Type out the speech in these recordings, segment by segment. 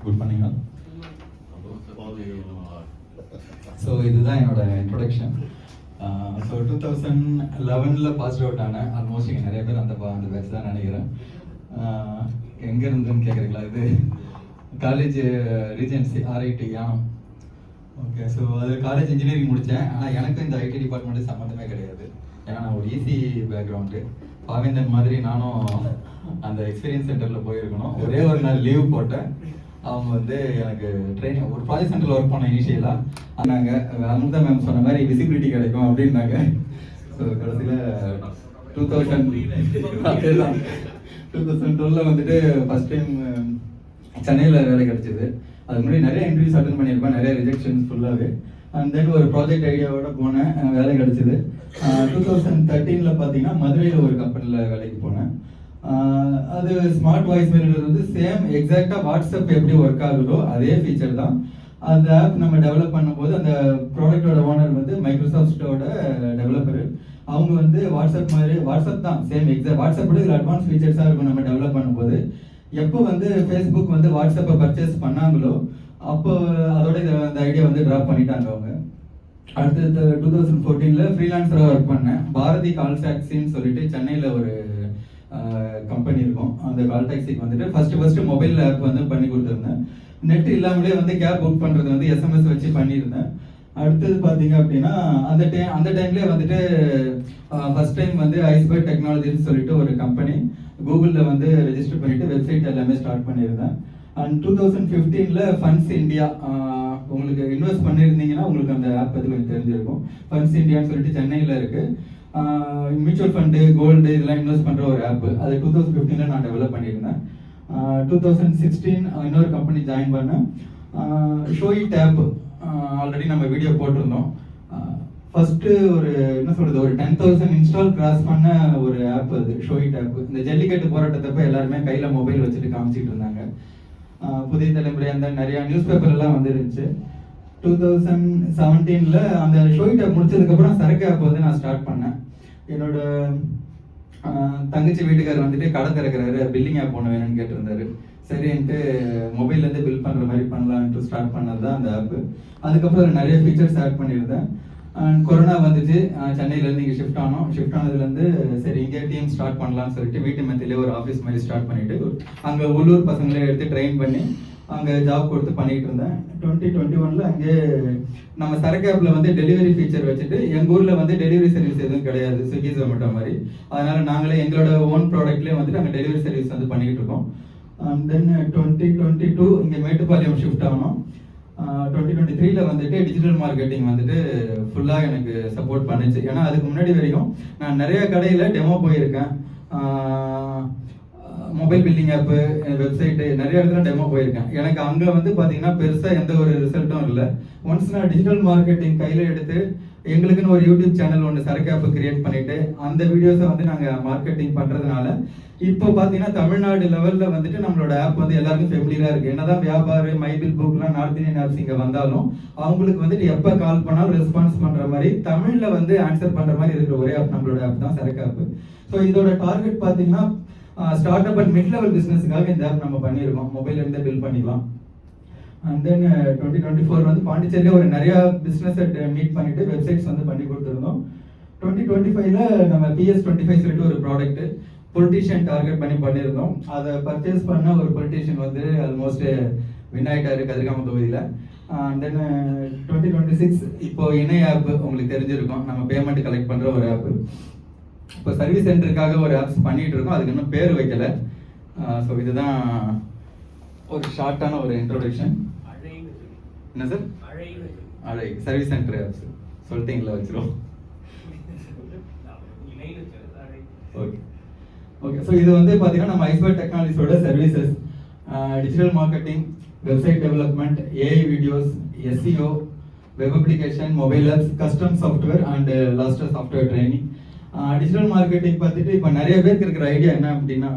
Good morning. So இதுதான் என்னோட introduction. So 2011 passed out ஆனேன். ஆல்மோஸ்ட் இங்கே நிறைய பேர் அந்த பேட்ச் தான் நினைக்கிறேன். எங்கே இருந்துன்னு கேட்குறீங்களா? இது college Regency RIT Yanam. Okay, so அது காலேஜ் இன்ஜினியரிங் முடித்தேன். ஆனால் எனக்கு இந்த IT டிபார்ட்மெண்ட்டு சம்மந்தமே கிடையாது. ஏன்னா நான் ஒரு EC பேக்ரவுண்டு. பாவேந்தன் மாதிரி நானும் அந்த எக்ஸ்பீரியன்ஸ் சென்டரில் போயிருக்கணும். ஒரே ஒரு நாள் லீவ் போட்டேன். அவங்க வந்து எனக்கு ட்ரைனிங் ஒரு ப்ராஜெக்ட் சென்டரில் ஒர்க் பண்ண இனிஷியலாக ஆனாங்க. அமிர்தா மேம் சொன்ன மாதிரி விசிபிலிட்டி கிடைக்கும் அப்படின்னாங்க. ஸோ கடைசியில் 2012 வந்துட்டு ஃபஸ்ட் டைம் சென்னையில் வேலை கிடச்சிது. அதுக்கு முன்னாடி நிறைய இன்டர்வியூஸ் அட்டன் பண்ணியிருப்பேன், நிறைய ரிஜெக்ஷன்ஸ் ஃபுல்லாகவே. அண்ட் தென் ஒரு ப்ராஜெக்ட் ஐடியாவோட போனேன், வேலை கிடச்சிது. 2013 பார்த்தீங்கன்னா மதுரையில் ஒரு கம்பெனியில் வேலைக்கு போனேன். அது ஸ்மார்ட் வாய்ஸ் மெயில் வந்து சேம் எக்ஸாக்டாக வாட்ஸ்அப் எப்படி ஒர்க் ஆகுதோ அதே ஃபீச்சர் தான். அந்த ஆப் நம்ம டெவலப் பண்ணும்போது அந்த ப்ராடக்டோட ஓனர் வந்து மைக்ரோசாஃப்டோட டெவலப்பரு. அவங்க வந்து வாட்ஸ்அப் மாதிரி வாட்ஸ்அப் தான் சேம் எக்ஸாக்ட் வாட்ஸ்அப்போட இதில் அட்வான்ஸ் ஃபீச்சர்ஸாக இருக்கும். நம்ம டெவலப் பண்ணும்போது எப்போ வந்து ஃபேஸ்புக் வந்து வாட்ஸ்அப்பை பர்ச்சேஸ் பண்ணாங்களோ அப்போ அதோட அந்த ஐடியா வந்து ட்ராப் பண்ணிட்டாங்க அவங்க. அடுத்தது 2014 ஃப்ரீலான்சராக ஒர்க் பண்ணேன். பாரதி கால் டாக்ஸின்னு சொல்லிட்டு சென்னையில் ஒரு கம்பெனி இருக்கும். அந்த கால் டாக்ஸிக்கு வந்துட்டு ஃபர்ஸ்ட் மொபைல் ஆப் வந்து பண்ணி கொடுத்துருந்தேன். நெட் இல்லாமலே வந்து கேப் புக் பண்ணுறது வந்து SMS வச்சு பண்ணியிருந்தேன். அடுத்தது பார்த்தீங்க அப்படின்னா அந்த டைம்லேயே வந்துட்டு ஃபர்ஸ்ட் டைம் வந்து ஐஸ்பர்ட் டெக்னாலஜின்னு சொல்லிட்டு ஒரு கம்பெனி கூகுளில் வந்து ரெஜிஸ்டர் பண்ணிவிட்டு வெப்சைட் எல்லாமே ஸ்டார்ட் பண்ணியிருந்தேன். அண்ட் 2015 ஃபண்ட்ஸ் இந்தியா, உங்களுக்கு இன்வெஸ்ட் பண்ணியிருந்தீங்கன்னா உங்களுக்கு அந்த ஆப் பற்றி கொஞ்சம் தெரிஞ்சிருக்கும். ஃபண்ட்ஸ் இந்தியான்னு சொல்லிட்டு சென்னையில் இருக்குது. மியூச்சுவல் ஃபண்டு, கோல்டு இதெல்லாம் இன்வெஸ்ட் பண்ணுற ஒரு ஆப். அது 2015 நான் டெவலப் பண்ணியிருந்தேன். 2016 இன்னொரு கம்பெனி ஜாயின் பண்ணேன், ஷோயிட் ஆப். ஆல்ரெடி நம்ம வீடியோ போட்டிருந்தோம். ஃபர்ஸ்ட்டு ஒரு என்ன சொல்கிறது, ஒரு 10,000 இன்ஸ்டால் கிராஸ் பண்ண ஒரு ஆப் அது ஷோயிட் ஆப். இந்த ஜல்லிக்கட்டு போராட்டத்தப்போ எல்லாருமே கையில் மொபைல் வச்சுட்டு காமிச்சிட்டு இருந்தாங்க. புதிய தலைமுறை அந்த நிறையா நியூஸ் பேப்பர்லாம் வந்துருந்துச்சு. 2017 அந்த ஷோயிட் ஆப் முடிச்சதுக்கப்புறம் சரக்கு ஆப் வந்து நான் ஸ்டார்ட் பண்ணேன். என்னோட தங்கச்சி வீட்டுக்காரர் வந்துட்டு கடை திறக்கிறாரு, பில்லிங் ஆப் ஒன்று வேணும்னு கேட்டிருந்தாரு. சரின்ட்டு மொபைல்லேருந்து பில் பண்ணுற மாதிரி பண்ணலான்ட்டு ஸ்டார்ட் பண்ணது தான் அந்த ஆப்பு. அதுக்கப்புறம் நிறைய ஃபீச்சர்ஸ் ஆட் பண்ணியிருந்தேன். அண்ட் கொரோனா வந்துச்சு, சென்னையிலேருந்து இங்கே ஷிஃப்ட் ஆனதுலேருந்து சரி இங்கே டீம் ஸ்டார்ட் பண்ணலாம்னு சொல்லிட்டு வீட்டு மத்தியிலே ஒரு ஆஃபீஸ் மாதிரி ஸ்டார்ட் பண்ணிவிட்டு அங்கே உள்ளூர் பசங்களே எடுத்து ட்ரெயின் பண்ணி அங்கே ஜாப் கொடுத்து பண்ணிகிட்டு இருந்தேன். 2021 அங்கே நம்ம சரக்கு ஆப்பில் வந்து டெலிவரி ஃபீச்சர் வச்சுட்டு எங்கள் ஊரில் வந்து டெலிவரி சர்வீஸ் எதுவும் கிடையாது, ஸ்விக்கி ஜொமேட்டோ மாதிரி. அதனால் நாங்களே எங்களோட ஓன் ப்ராடக்ட்லேயே வந்துட்டு அங்கே டெலிவரி சர்வீஸ் வந்து பண்ணிக்கிட்டு இருக்கோம். அண்ட் தென் 2022 இங்கே மேட்டுப்பாளையம் ஷிஃப்ட் ஆகணும். 2023 வந்துட்டு டிஜிட்டல் மார்க்கெட்டிங் வந்துட்டு ஃபுல்லாக எனக்கு சப்போர்ட் பண்ணிச்சு. ஏன்னா அதுக்கு முன்னாடி வரைக்கும் நான் நிறைய கடையில் டெமோ போயிருக்கேன். மொபைல் பில்லிங் ஆப்பு, வெப்சைட்டு நிறைய இடத்துல டெமோ போயிருக்கேன். எனக்கு அங்கே வந்து பார்த்தீங்கன்னா பெருசாக எந்த ஒரு ரிசல்ட்டும் இல்லை. ஒன்ஸ் நான் டிஜிட்டல் மார்க்கெட்டிங் கையில் எடுத்து எங்களுக்குன்னு ஒரு யூடியூப் சேனல் ஒன்று சரக்கு ஆப்பு கிரியேட் பண்ணிவிட்டு அந்த வீடியோஸை வந்து நாங்கள் மார்க்கெட்டிங் பண்ணுறதுனால இப்போ பார்த்தீங்கன்னா தமிழ்நாடு லெவலில் வந்துட்டு நம்மளோட ஆப் வந்து எல்லாருக்கும் ஃபெமிலியராக இருக்குது. என்னதான் வியாபார மைபில் புக்லாம் நார்த் இந்தியன் ஆப்ஸ் இங்கே வந்தாலும் அவங்களுக்கு வந்துட்டு எப்போ கால் பண்ணாலும் ரெஸ்பான்ஸ் பண்ணுற மாதிரி தமிழில் வந்து ஆன்சர் பண்ணுற மாதிரி இருக்கிற ஒரே ஆப் நம்மளோட ஆப் தான் சரக்கு ஆப். ஸோ இதோட டார்கெட் பார்த்தீங்கன்னா start up and mid level பிஸ்னஸுக்காக இந்த ஆப் நம்ம பண்ணியிருக்கோம். மொபைல்லேருந்தே பில் பண்ணிக்கலாம். அண்ட் தென் 2024 வந்து பாண்டிச்சேரியில் ஒரு நிறையா பிஸ்னஸை மீட் பண்ணிவிட்டு வெப்சைட்ஸ் வந்து பண்ணி கொடுத்துருந்தோம். 2025 நம்ம PS25 சொல்லிட்டு ஒரு ப்ராடக்ட்டு பொலிட்டீஷியன் டார்கெட் பண்ணி பண்ணியிருந்தோம். அதை பர்ச்சேஸ் பண்ண ஒரு பொலிட்டீஷியன் வந்து ஆல்மோஸ்ட் வின் ஆகிட்டாரு கதிர்காம தொகுதியில். தென் 2026 இப்போ இணை ஆப் உங்களுக்கு தெரிஞ்சிருக்கும், நம்ம பேமெண்ட் கலெக்ட் பண்ணுற ஒரு ஆப்பு. இப்போ சர்வீஸ் சென்டருக்காக ஒரு ஆப்ஸ் பண்ணிகிட்டு இருக்கோம், அதுக்கு இன்னும் பேர் வைக்கலை. ஸோ இதுதான் ஒரு ஷார்ட்டான ஒரு இன்ட்ரோடக்ஷன். என்ன சார்? அழை சர்வீஸ் சென்டர் ஆப்ஸ் சொல்லிட்டீங்களா, வச்சிரும். ஓகே, ஸோ இது வந்து பார்த்தீங்கன்னா நம்ம ஐஸ்பர்ட் டெக்னாலஜிஸோட services, digital marketing, website development, AI videos, SEO, web application, mobile apps, custom software and லாஸ்டர் சாஃப்ட்வேர் ட்ரைனிங். டிஜிட்டல் மார்க்கெட்டிங் பார்த்துட்டு இப்போ நிறைய பேருக்கு இருக்கிற ஐடியா என்ன அப்படின்னா,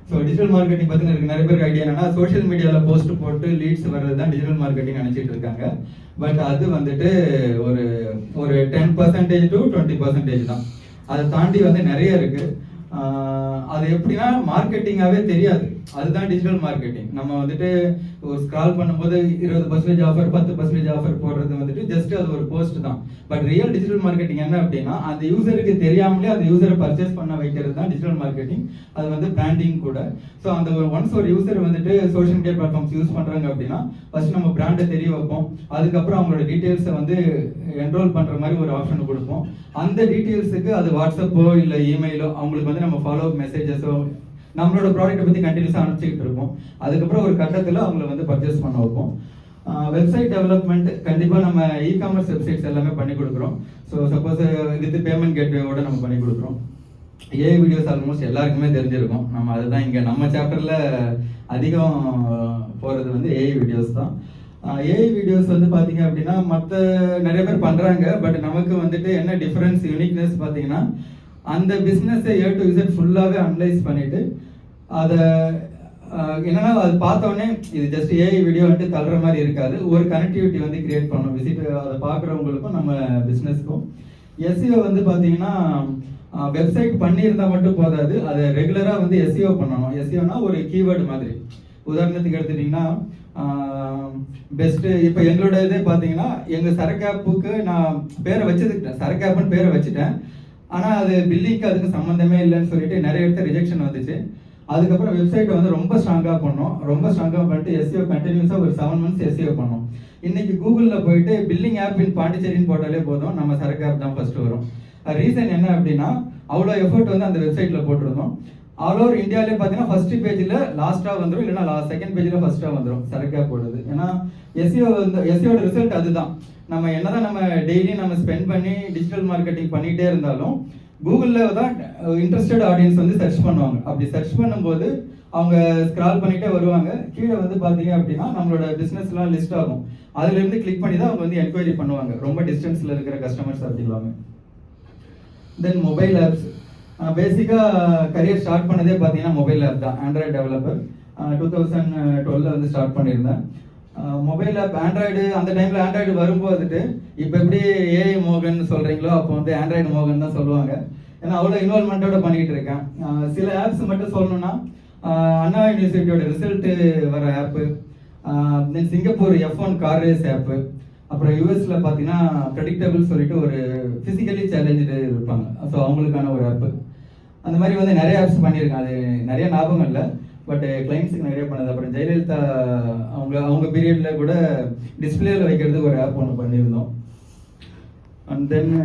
ஸோ டிஜிட்டல் மார்க்கெட்டிங் பற்றின இருக்கு நிறைய பேருக்கு ஐடியா என்னன்னா சோஷியல் மீடியாவில் போஸ்ட் போட்டு லீட்ஸ் வர்றது தான் டிஜிட்டல் மார்க்கெட்டிங் நினச்சிட்டு இருக்காங்க. பட் அது வந்துட்டு ஒரு 10% to 20% தான். அதை தாண்டி வந்து நிறைய இருக்கு. அது எப்படின்னா மார்க்கெட்டிங்காகவே தெரியாது. அதுதான் டிஜிட்டல் மார்க்கெட்டிங். நம்ம வந்துட்டு ஒரு ஸ்க்ரால் பண்ணும்போது 20% ஆஃபர் 10% ஆஃபர் போடுறது வந்துட்டு ஜஸ்ட் அது ஒரு போஸ்ட் தான். பட் ரியல் டிஜிட்டல் மார்க்கெட்டிங் என்ன அப்படின்னா அந்த யூசருக்கு தெரியாமலே அந்த யூசரை பர்ச்சேஸ் பண்ண வைக்கிறது தான் டிஜிட்டல் மார்க்கெட்டிங். அது வந்து பிராண்டிங் கூட. ஸோ அந்த ஒன்ஸ் ஒரு யூசர் வந்துட்டு சோஷியல் மீடியா பிளாட்ஃபார்ம்ஸ் யூஸ் பண்றாங்க அப்படின்னா ஃபர்ஸ்ட் நம்ம பிராண்டை தெரிய வைப்போம். அதுக்கப்புறம் அவங்களோட டீட்டெயில்ஸை வந்து என்ரோல் பண்ற மாதிரி ஒரு ஆப்ஷன் கொடுப்போம். அந்த டீட்டெயில்ஸுக்கு அது வாட்ஸ்அப்போ இல்லை இமெயிலோ அவங்களுக்கு வந்து நம்ம ஃபாலோ மெசேஜஸோ நம்மளோட ப்ராடக்ட்டை பற்றி கண்டினியூஸாக அனுப்பிச்சிக்கிட்டு இருப்போம். அதுக்கப்புறம் ஒரு கட்டத்தில் அவங்கள வந்து பர்ச்சேஸ் பண்ண வைப்போம். வெப்சைட் டெவலப்மெண்ட் கண்டிப்பாக நம்ம இ-காமர்ஸ் வெப்சைட்ஸ் எல்லாமே பண்ணி கொடுக்குறோம். ஸோ சப்போஸ் வித் பேமெண்ட் கேட்வேவோட நம்ம பண்ணி கொடுக்குறோம். ஏஐ வீடியோஸ் ஆல்மோஸ்ட் எல்லாருக்குமே தெரிஞ்சிருக்கும். நம்ம அதுதான் இங்கே நம்ம சாப்டரில் அதிகம் போகிறது வந்து ஏஐ வீடியோஸ் தான். ஏஐ வீடியோஸ் வந்து பார்த்தீங்க அப்படின்னா மற்ற நிறைய பேர் பண்ணுறாங்க. பட் நமக்கு வந்துட்டு என்ன டிஃப்ரென்ஸ் யூனிக்னஸ் பார்த்தீங்கன்னா அந்த பிஸ்னஸை ஏ டு இசட் ஃபுல்லாகவே அனலைஸ் பண்ணிவிட்டு அதை என்னன்னா அது பார்த்தோன்னே இது ஜஸ்ட் ஏஐ வீடியோ வந்துட்டு தள்ளுற மாதிரி இருக்காது. ஒரு கனெக்டிவிட்டி வந்து கிரியேட் பண்ணணும் விசிட் அதை பார்க்குறவங்களுக்கும் நம்ம பிஸ்னஸ்க்கும். எஸ்இஓ வந்து பார்த்தீங்கன்னா வெப்சைட் பண்ணியிருந்தா மட்டும் போதாது, அதை ரெகுலராக வந்து எஸ்இஓ பண்ணணும். எஸ்இஓனா ஒரு கீவேர்டு மாதிரி. உதாரணத்துக்கு எடுத்துட்டிங்கன்னா பெஸ்ட்டு இப்போ எங்களோட இதே பார்த்தீங்கன்னா எங்கள் சரக்கு ஆப்புக்கு நான் பேரை வச்சுக்கிட்டேன், சரக்கு ஆப்புன்னு பேரை வச்சுட்டேன். ஆனால் அது பில்லிங்க்கு அதுக்கு சம்மந்தமே இல்லைன்னு சொல்லிட்டு நிறைய இடத்துல ரிஜெக்ஷன் வந்துச்சு. அதுக்கப்புறம் வெப்சைட்டை வந்து ரொம்ப ஸ்ட்ராங்காக பண்ணோம். ரொம்ப ஸ்ட்ராங்காக பண்ணிட்டு எஸ்இஓ கண்டினியூஸாக ஒரு 7 months எஸ்இஓ பண்ணோம். இன்னைக்கு கூகுளில் போயிட்டு பில்லிங் ஆப் இன் பாண்டிச்சேரின்னு போட்டாலே போதும், நம்ம சரக்கு ஆப் தான் ஃபர்ஸ்ட் வரும். ரீசன் என்ன அப்படின்னா அவ்வளோ எஃபர்ட் வந்து அந்த வெப்சைட்டில் போட்டிருந்தோம். ஆல் ஓவர் இந்தியாவிலே பார்த்தீங்கன்னா ஃபர்ஸ்ட் பேஜில் லாஸ்ட்டாக வந்துடும், இல்லைன்னா செகண்ட் பேஜில் ஃபர்ஸ்ட்டாக வந்துடும் சரக்கு ஆப் போடுறது. ஏன்னா எஸ்இஓ வந்து எஸ்இஓட ரிசல்ட் அதுதான். நம்ம என்னதான் நம்ம டெய்லி நம்ம ஸ்பெண்ட் பண்ணி டிஜிட்டல் மார்க்கெட்டிங் பண்ணிகிட்டே இருந்தாலும் கூகுளில் தான் இன்ட்ரெஸ்டட் ஆடியன்ஸ் வந்து சர்ச் பண்ணுவாங்க. அப்படி சர்ச் பண்ணும்போது அவங்க ஸ்க்ரால் பண்ணிகிட்டே வருவாங்க. கீழே வந்து பார்த்தீங்க அப்படின்னா நம்மளோட பிஸ்னஸ்லாம் லிஸ்ட் ஆகும். அதுலேருந்து கிளிக் பண்ணி தான் அவங்க வந்து என்கொயரி பண்ணுவாங்க, ரொம்ப டிஸ்டன்ஸில் இருக்கிற கஸ்டமர்ஸ் அப்படிங்களாமே. தென் மொபைல் ஆப்ஸ் பேசிக்காக கரியர் ஸ்டார்ட் பண்ணதே பார்த்தீங்கன்னா மொபைல் ஆப் தான். ஆண்ட்ராய்டு டெவலப்பர் 2012 வந்து ஸ்டார்ட் பண்ணியிருந்தேன். மொபைல் ஆப் ஆண்ட்ராய்டு அந்த டைமில் ஆண்ட்ராய்டு வரும்போதுட்டு இப்போ எப்படி ஏஐ மோகன் சொல்கிறீங்களோ அப்போ வந்து ஆண்ட்ராய்டு மோகன் தான் சொல்லுவாங்க. ஏன்னா அவ்வளோ இன்வால்மெண்ட்டோட பண்ணிக்கிட்டு இருக்கேன். சில ஆப்ஸ் மட்டும் சொல்லணும்னா அண்ணா யூனிவர்சிட்டியோட ரிசல்ட்டு வர ஆப்பு, தென் சிங்கப்பூர் F1 கார் ரேஸ் ஆப்பு, அப்புறம் யூஎஸில் பார்த்தீங்கன்னா ப்ரெடிக்டபிள் சொல்லிட்டு ஒரு ஃபிசிக்கலி சேலஞ்சு இருப்பாங்க, ஸோ அவங்களுக்கான ஒரு ஆப்பு. அந்த மாதிரி வந்து நிறைய ஆப்ஸ் பண்ணியிருக்கேன். அது நிறைய ஞாபகம் இல்லை, பட் கிளைண்ட்ஸுக்கு நிறைய பண்ணது. அப்புறம் ஜெயலலிதா அவங்க பீரியடில் கூட டிஸ்பிளேல வைக்கிறதுக்கு ஒரு ஆப் ஒன்று பண்ணியிருந்தோம். அண்ட் தென்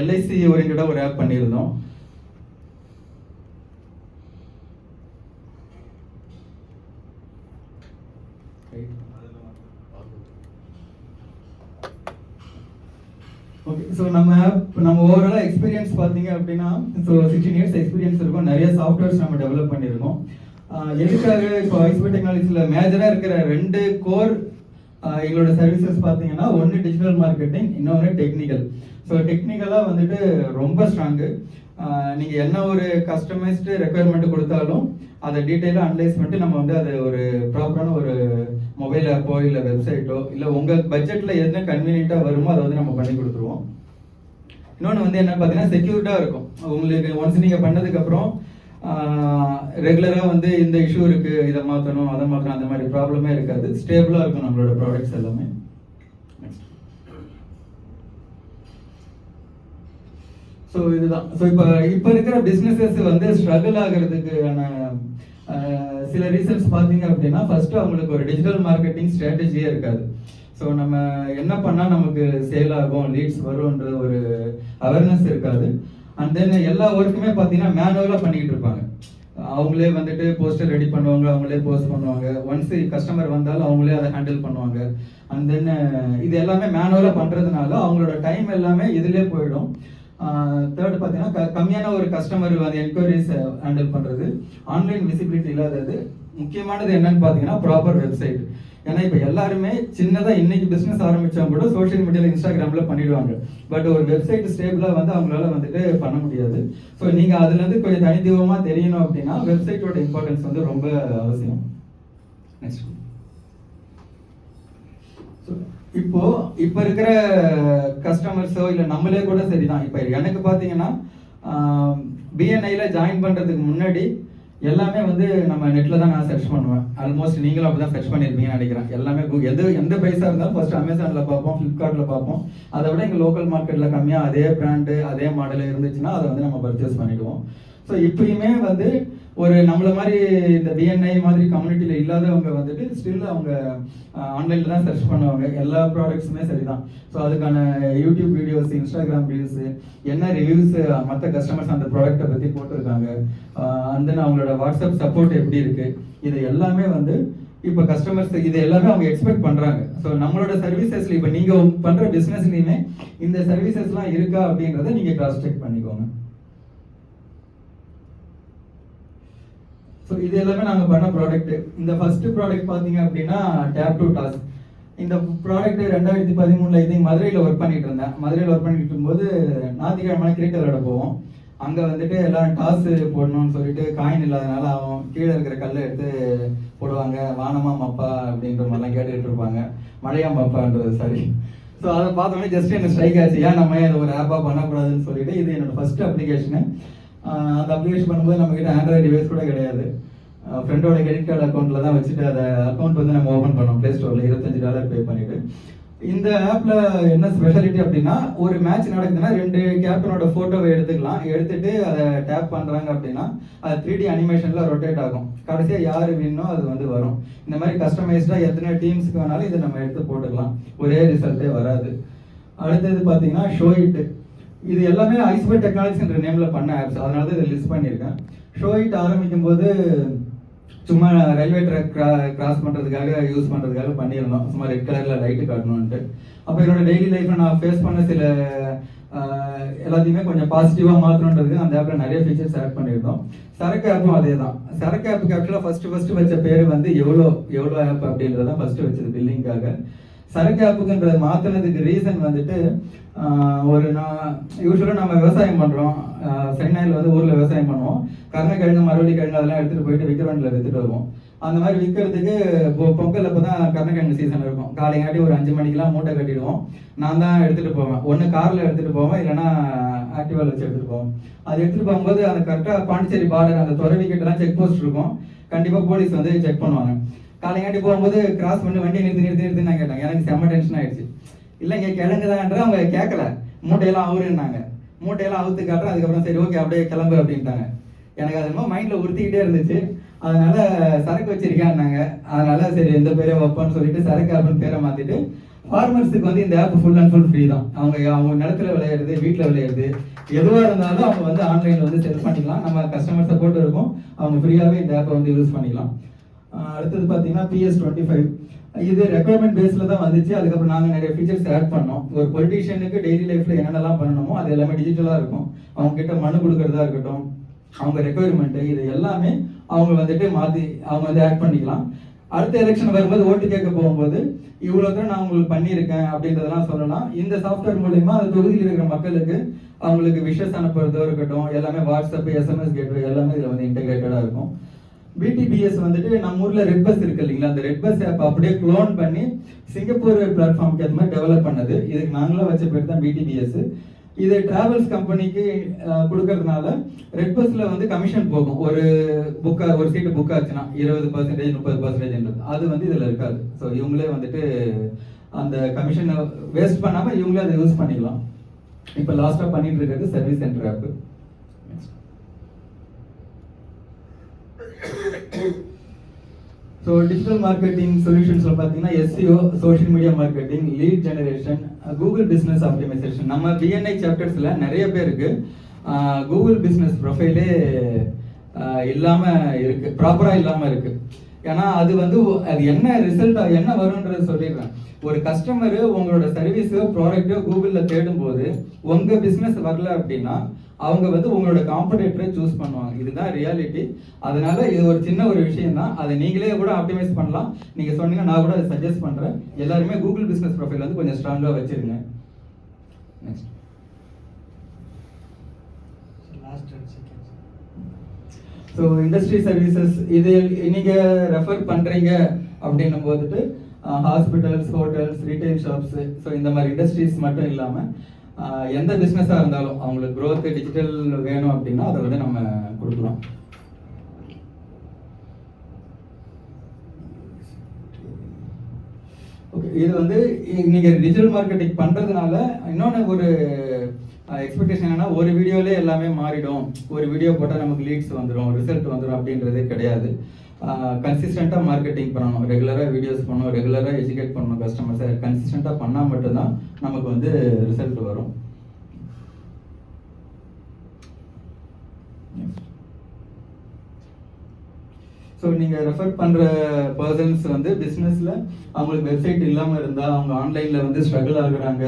எல்ஐசி ஓரியன்டாக ஒரு ஆப் பண்ணியிருந்தோம். ஓகே, ஸோ நம்ம ஓவராலாக எக்ஸ்பீரியன்ஸ் பார்த்தீங்க அப்படின்னா ஸோ 16 years எக்ஸ்பீரியன்ஸ் இருக்கும். நிறைய சாஃப்ட்வேர்ஸ் நம்ம டெவலப் பண்ணியிருக்கோம். எதுக்காக இப்போ ஐஸ்பி டெக்னாலஜிஸில் மேஜராக இருக்கிற 2 கோர் எங்களோட சர்வீசஸ் பார்த்தீங்கன்னா ஒன்று டிஜிட்டல் மார்க்கெட்டிங், இன்னொன்று டெக்னிக்கல். ஸோ டெக்னிக்கலாக வந்துட்டு ரொம்ப ஸ்ட்ராங்கு. நீங்கள் என்ன ஒரு கஸ்டமைஸ்டு ரெக்குயர்மெண்ட் கொடுத்தாலும் அதை டீட்டெயிலாக அனலைஸ் பண்ணிட்டு நம்ம வந்து அது ஒரு ப்ராப்பரான ஒரு மொபைல் ஆப்போ இல்லை வெப்சைட்டோ இல்லை உங்கள் பட்ஜெட்டில் என்ன கன்வீனியண்ட்டாக வருமோ அதை வந்து நம்ம பண்ணி கொடுத்துருவோம். இன்னொன்று வந்து என்ன பார்த்தீங்கன்னா செக்யூர்டாக இருக்கும். உங்களுக்கு ஒன்ஸ் நீங்கள் பண்ணதுக்கப்புறம் ரெகுலராக வந்து இந்த இஷ்யூ இருக்குது, இதை மாற்றணும் அதை மாற்றணும் அந்த மாதிரி ப்ராப்ளமே இருக்காது. ஸ்டேபிளாக இருக்கும் நம்மளோட ப்ராடக்ட்ஸ் எல்லாமே. ஸோ இதுதான். ஸோ இப்போ இருக்கிற பிஸ்னஸஸ் வந்து ஸ்ட்ரகிள் ஆகிறதுக்கான சில ரீசன்ஸ் பார்த்தீங்க அப்படின்னா ஃபர்ஸ்ட் அவங்களுக்கு ஒரு டிஜிட்டல் மார்க்கெட்டிங் ஸ்ட்ராட்டஜியே இருக்காது. ஸோ நம்ம என்ன பண்ணால் நமக்கு சேல் ஆகும், லீட்ஸ் வரும்ன்ற ஒரு அவேர்னஸ் இருக்காது. அண்ட் தென் எல்லா ஒர்க்குமே பார்த்தீங்கன்னா மேனுவலாக பண்ணிக்கிட்டு இருப்பாங்க. அவங்களே வந்துட்டு போஸ்டர் ரெடி பண்ணுவாங்க, அவங்களே போஸ்ட் பண்ணுவாங்க. ஒன்ஸ் கஸ்டமர் வந்தாலும் அவங்களே அதை ஹேண்டில் பண்ணுவாங்க. அண்ட் தென் இது எல்லாமே மேனுவலாக பண்ணுறதுனால அவங்களோட டைம் எல்லாமே இதிலே போயிடும். தேர்ட் பார்த்தீங்கன்னா கம்மியான ஒரு கஸ்டமர் வந்து என்கொயரிஸ் ஹேண்டில் பண்ணுறது, ஆன்லைன் விசிபிலிட்டி இல்லாதது. முக்கியமானது என்னன்னு பார்த்தீங்கன்னா ப்ராப்பர் வெப்சைட். ஏன்னா இப்போ எல்லாருமே சின்னதாக இன்னைக்கு பிஸ்னஸ் ஆரம்பித்தா கூட சோஷியல் மீடியாவில் இன்ஸ்டாகிராமில் பண்ணிடுவாங்க. பட் ஒரு வெப்சைட் ஸ்டேபிளாக வந்து அவங்களால வந்துட்டு பண்ண முடியாது. ஸோ நீங்கள் அதுலேருந்து கொஞ்சம் தனித்துவமாக தெரியணும் அப்படின்னா வெப்சைட்டோட இம்பார்ட்டன்ஸ் வந்து ரொம்ப அவசியம். நெக்ஸ்ட் இப்போ இருக்கிற கஸ்டமர்ஸோ இல்லை நம்மளே கூட சரிதான். இப்போ எனக்கு பார்த்தீங்கன்னா பிஎன்ஐல ஜாயின் பண்ணுறதுக்கு முன்னாடி எல்லாமே வந்து நம்ம நெட்டில் தான் நான் சர்ச் பண்ணுவேன். ஆல்மோஸ்ட் நீங்களும் அப்படி தான் சர்ச் பண்ணியிருப்பீங்கன்னு நினைக்கிறேன். எல்லாமே எந்த ப்ரைஸாக இருந்தாலும் ஃபர்ஸ்ட் அமேசானில் பார்ப்போம், ஃப்ளிப்கார்ட்டில் பார்ப்போம். அதை விட எங்கள் லோக்கல் மார்க்கெட்டில் கம்மியாக அதே பிராண்டு அதே மாடல் இருந்துச்சுன்னா அதை வந்து நம்ம பர்ச்சேஸ் பண்ணிவிடுவோம். ஸோ இப்பயுமே வந்து ஒரு நம்மள மாதிரி இந்த பிஎன்ஐ மாதிரி கம்யூனிட்டியில் இல்லாதவங்க வந்துட்டு ஸ்டில் அவங்க ஆன்லைனில் தான் சர்ச் பண்ணுவாங்க. எல்லா ப்ராடக்ட்ஸுமே சரிதான். ஸோ அதுக்கான யூடியூப் வீடியோஸ், இன்ஸ்டாகிராம் ரீல்ஸு, என்ன ரிவ்யூஸ் மற்ற கஸ்டமர்ஸ் அந்த ப்ராடக்ட்டை பற்றி போட்டிருக்காங்க, அந்த அவங்களோட வாட்ஸ்அப் சப்போர்ட் எப்படி இருக்குது, இது எல்லாமே வந்து இப்போ கஸ்டமர்ஸ் இது எல்லாமே அவங்க எக்ஸ்பெக்ட் பண்ணுறாங்க. ஸோ நம்மளோட சர்வீசஸ்ல இப்போ நீங்கள் பண்ணுற பிஸ்னஸ்லையுமே இந்த சர்வீசஸ்லாம் இருக்கா அப்படின்றத நீங்கள் கிராஸ் செக் பண்ணிக்கோங்க. ஸோ இது எல்லாமே நாங்கள் பண்ண ப்ராடக்ட். இந்த ஃபர்ஸ்ட் ப்ராடக்ட் பார்த்தீங்க அப்படின்னா டேப் டு டாஸ்க். இந்த ப்ராடக்ட் 2013 இது மதுரையில் ஒர்க் பண்ணிட்டு இருந்தேன். மதுரையில் ஒர்க் பண்ணிட்டு இருக்கும்போது ஞாயிற்றுக்கிழமை கிரிக்கெட் விளையாட போவோம். அங்கே வந்துட்டு எல்லாம் டாஸ் போடணும்னு சொல்லிட்டு காயின் இல்லாதனால அவன் கீழே இருக்கிற கல்லை எடுத்து போடுவாங்க. வானமா மப்பா அப்படின்ற மாதிரிலாம் கேட்டுக்கிட்டு இருப்பாங்க. மழையா மப்பான்றது சாரி. ஸோ அதை பார்த்தோன்னே ஜஸ்ட் எனக்கு ஸ்ட்ரைக் ஆச்சு, ஏன் நம்ம இதை ஒரு ஆப்பாக பண்ணக்கூடாதுன்னு சொல்லிட்டு இது என்னோட ஃபர்ஸ்ட் அப்ளிகேஷனு. அந்த அப்ளிகேஷன் பண்ணும்போது நம்மக்கிட்ட ஆண்ட்ராய்டு டிவைஸ் கூட கிடையாது. ஃப்ரெண்டோட கிரெடிட் கார்டு அக்கௌண்ட்டில் தான் வச்சுட்டு அதை அக்கௌண்ட் வந்து நம்ம ஓப்பன் பண்ணோம் ப்ளே ஸ்டோரில் $25 பே பண்ணிவிட்டு. இந்த ஆப்பில் என்ன ஸ்பெஷாலிட்டி அப்படின்னா, ஒரு மேட்ச் நடக்குதுன்னா 2 கேப்டனோட ஃபோட்டோவை எடுத்துட்டு அதை டேப் பண்ணுறாங்க அப்படின்னா அது 3D அனிமேஷனில் ரொட்டேட் ஆகும். கடைசியாக யார் வின்னோ அது வந்து வரும். இந்த மாதிரி கஸ்டமைஸ்டாக எத்தனை டீம்ஸுக்கு வேணாலும் இதை நம்ம எடுத்து போட்டுக்கலாம், ஒரே ரிசல்ட்டே வராது. அடுத்தது பார்த்தீங்கன்னா ஷோ இட். இது எல்லாமே ஐஸ்பெட் டெக்னாலஜின்ற நேமில் பண்ண ஆப்ஸ், அதனால தான் இதை லிஸ்ட் பண்ணியிருக்கேன். ஷோ இட் ஆரம்பிக்கும் போது சும்மா ரயில்வே ட்ராக் கிராஸ் பண்ணுறதுக்காக யூஸ் பண்ணுறதுக்காக பண்ணியிருந்தோம். சும்மா ரெட் கலரில் லைட்டு காட்டணுன்ட்டு. அப்போ என்னோட டெய்லி லைஃப்பில் நான் ஃபேஸ் பண்ண சில எல்லாத்தையுமே கொஞ்சம் பாசிட்டிவாக மாற்றணுன்றதுக்கு அந்த ஆப்பில் நிறைய ஃபீச்சர்ஸ் ஆட் பண்ணியிருந்தோம். சரக்கு ஆப்பும் அதே தான். சரக்கு ஆப்புக்கு ஆக்சுவலாக ஃபர்ஸ்ட் வச்ச பேர் வந்து எவ்வளோ ஆப் அப்படின்றதான் ஃபர்ஸ்ட் வச்சது பில்லிங்காக. சரக்கு ஆப்புக்குன்றத மாற்றினதுக்கு ரீசன் வந்துட்டு நான் யூஸ்வலாக நம்ம விவசாயம் பண்ணுறோம். சென்னையில் வந்து ஊரில் விவசாயம் பண்ணுவோம். கருணக்கிழங்கு, மரவள்ளி கிழங்கு அதெல்லாம் எடுத்துகிட்டு போயிட்டு விற்கிறவண்டில் விற்றுட்டு வருவோம். அந்த மாதிரி விற்கிறதுக்கு பொங்கல் அப்போ தான் கருணக்கிழங்கு சீசன் இருக்கும். காலைங்காட்டி ஒரு 5 மணிக்கெலாம் மூட்டை கட்டிடுவோம். நான் தான் எடுத்துகிட்டு போவேன். ஒன்று காரில் எடுத்துகிட்டு போவேன், இல்லைனா ஆக்டிவாவில் வச்சு எடுத்துகிட்டு போவோம். அது எடுத்துகிட்டு போகும்போது அந்த கரெக்டாக பாண்டிச்சேரி பார்டர் அந்த துறவிக்கிட்டலாம் செக் போஸ்ட் இருக்கும். கண்டிப்பாக போலீஸ் வந்து செக் பண்ணுவாங்க. காலைங்காட்டி போகும்போது கிராஸ் பண்ணி வண்டி நிறுத்தி நான் கேட்டேன். எனக்கு செம்ம டென்ஷன் ஆயிடுச்சு. இல்லைங்க கிழங்குதான்ற அவங்க கேட்கல, மூட்டையெல்லாம் அவருன்னாங்க. மூட்டையெல்லாம் அவுத்து காட்டுறேன். அதுக்கப்புறம் சரி ஓகே அப்படியே கிளம்பு அப்படின்ட்டாங்க. எனக்கு அது என்னமோ மைண்டில் உறுத்திக்கிட்டே இருந்துச்சு. அதனால சரக்கு வச்சிருக்கேன்னாங்க. அதனால சரி எந்த பேரே வைப்பான்னு சொல்லிட்டு சரக்கு ஆப்னு பேரை மாற்றிட்டு, ஃபார்மர்ஸுக்கு வந்து இந்த app full and full free தான். அவங்க நிலத்துல விளையாடுறது, வீட்டில் விளையாடுறது, எதுவாக இருந்தாலும் அவங்க வந்து ஆன்லைனில் வந்து செல் பண்ணிக்கலாம். நம்ம கஸ்டமர் சப்போர்ட் இருக்கும். அவங்க ஃப்ரீயாகவே இந்த ஆப்பை வந்து யூஸ் பண்ணிக்கலாம். அடுத்தது பார்த்தீங்கன்னா PS25. இது ரெக்குயர்மெண்ட் பேஸில் தான் வந்துச்சு. அதுக்கப்புறம் நாங்கள் நிறைய ஃபீச்சர்ஸ் ஆட் பண்ணோம். ஒரு பொலிட்டீஷியனுக்கு டெய்லி லைஃப்பில் என்னென்னலாம் பண்ணணுமோ அது எல்லாமே டிஜிட்டலாக இருக்கும். அவங்க கிட்ட மனு கொடுக்கறதா இருக்கட்டும், அவங்க ரெக்குயர்மெண்ட்டு, இது எல்லாமே அவங்க வந்துட்டு மாற்றி அவங்க வந்து ஆட் பண்ணிக்கலாம். அடுத்த எலெக்ஷன் வரும்போது ஓட்டு கேட்க போகும்போது இவ்வளோ தான் நான் உங்களுக்கு பண்ணியிருக்கேன் அப்படின்றதெல்லாம் சொல்லலாம். இந்த சாஃப்ட்வேர் மூலயமா அந்த தொகுதியில் இருக்கிற மக்களுக்கு அவங்களுக்கு விஷஸ் அனுப்புறதோ இருக்கட்டும், எல்லாமே வாட்ஸ்அப், SMS கேட்வே எல்லாமே இதில் வந்து இன்டெகிரேட்டடாக இருக்கும். BTBS வந்துட்டு நம்ம ஊரில் ரெட் பஸ் இருக்கு இல்லைங்களா, அந்த ரெட் பஸ் ஆப் அப்படியே க்ளோன் பண்ணி சிங்கப்பூர் பிளாட்ஃபார்முக்கு ஏற்ற மாதிரி டெவலப் பண்ணது. இதுக்கு நாங்களாம் வச்ச பேர் தான் BTBS. இது டிராவல்ஸ் கம்பெனிக்கு கொடுக்கறதுனால ரெட் பஸ்ல வந்து கமிஷன் போகும். ஒரு சீட்டு புக் ஆச்சுன்னா 20%, 30%, அது வந்து இதில் இருக்காது. ஸோ இவங்களே வந்துட்டு அந்த கமிஷனை வேஸ்ட் பண்ணாமல் இவங்களே அதை யூஸ் பண்ணிக்கலாம். இப்போ லாஸ்ட்டாக பண்ணிட்டு இருக்கிறது service centre app. So digital marketing சொல்யூஷன்ஸில் பார்த்தீங்கன்னா SEO, social media marketing, lead generation, Google business optimisation. நம்ம BNI சாப்டர்ஸில் நிறைய பேருக்கு கூகுள் பிஸ்னஸ் ப்ரொஃபைலே இல்லாமல் இருக்குது, ப்ராப்பராக இல்லாமல் இருக்குது. ஏன்னா அது வந்து அது என்ன ரிசல்ட் என்ன வரும்ன்றது சொல்லிடுறேன். ஒரு கஸ்டமரு உங்களோட சர்வீஸோ ப்ராடக்ட்டோ கூகுளில் தேடும்போது உங்கள் பிஸ்னஸ் வரல அப்படின்னா அவங்க வந்து உங்களோட காம்படிட்டரை சூஸ் பண்ணுவாங்க. இதுதான் ரியாலிட்டி. அதனால இது ஒரு சின்ன ஒரு விஷயம் தான். அதை நீங்களே கூட ஆப்டிமைஸ் பண்ணலாம். நீங்கள் சொன்னீங்க, நான் கூட அதை சஜஸ்ட் பண்ணுறேன். எல்லாருமே கூகுள் பிஸ்னஸ் ப்ரொஃபைல் வந்து கொஞ்சம் ஸ்ட்ராங்காக வச்சிருங்க. Next so industry services. இது நீங்கள் ரெஃபர் பண்ணுறீங்க அப்படின்னும் போதுட்டு hospitals, hotels, retail shops, so இந்த மாதிரி இண்டஸ்ட்ரீஸ் மட்டும் இல்லாமல் எந்த பிஸ்னஸாக இருந்தாலும் அவங்களுக்கு க்ரோத் டிஜிட்டல் வேணும் அப்படின்னா அதை வந்து நம்ம கொடுக்கலாம். ஓகே, இது வந்து நீங்கள் டிஜிட்டல் மார்க்கெட்டிங் பண்ணுறதுனால இன்னொன்று ஒரு எக்ஸ்பெக்டேஷன் என்னன்னா, ஒரு வீடியோலே எல்லாமே மாறிடும், ஒரு வீடியோ போட்டால் நமக்கு லீட்ஸ் வந்துடும், ரிசல்ட் வந்துடும் அப்படின்றதே கிடையாது. கன்சிஸ்டண்ட்டாக மார்க்கெட்டிங் பண்ணணும், ரெகுலராக வீடியோஸ் பண்ணணும், ரெகுலராக எஜுகேட் பண்ணணும் கஸ்டமர்ஸை. கன்சிஸ்டண்ட்டாக பண்ணால் மட்டும்தான் நமக்கு வந்து ரிசல்ட் வரும். ஸோ நீங்கள் ரெஃபர் பண்ணுற பர்சன்ஸ் வந்து பிஸ்னஸில் அவங்களுக்கு வெப்சைட் இல்லாமல் இருந்தால், அவங்க ஆன்லைனில் வந்து ஸ்ட்ரகிள் ஆகுறாங்க,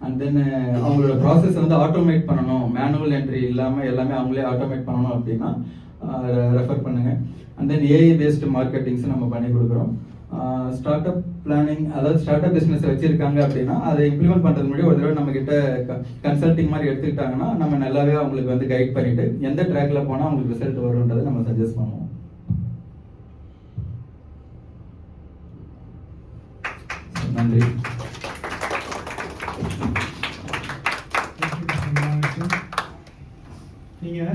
அண்ட் தென் அவங்களோட ப்ராசஸ் வந்து ஆட்டோமேட் பண்ணணும், மேனுவல் என்ட்ரி இல்லாமல் எல்லாமே அவங்களே ஆட்டோமேட் பண்ணணும் அப்படின்னா ரெஃபர் பண்ணுங்கள். And then AI based marketings நம்ம பண்ணி கொடுக்குறோம். ஸ்டார்ட் அப் பிளானிங், அதாவது ஸ்டார்ட் அப் பிஸ்னஸ் வச்சுருக்காங்க அப்படின்னா அதை இம்ப்ளிமெண்ட் பண்ணுறது முன்னாடி ஒரு தடவை நம்மக்கிட்ட கன்சல்டிங் மாதிரி எடுத்துக்கிட்டாங்கன்னா நம்ம நல்லாவே அவங்களுக்கு வந்து கைட் பண்ணிவிட்டு எந்த ட்ராக்கில் போனால் அவங்களுக்கு ரிசல்ட் வரும்ன்றதை நம்ம சஜஸ்ட் பண்ணுவோம். நன்றி. நீங்க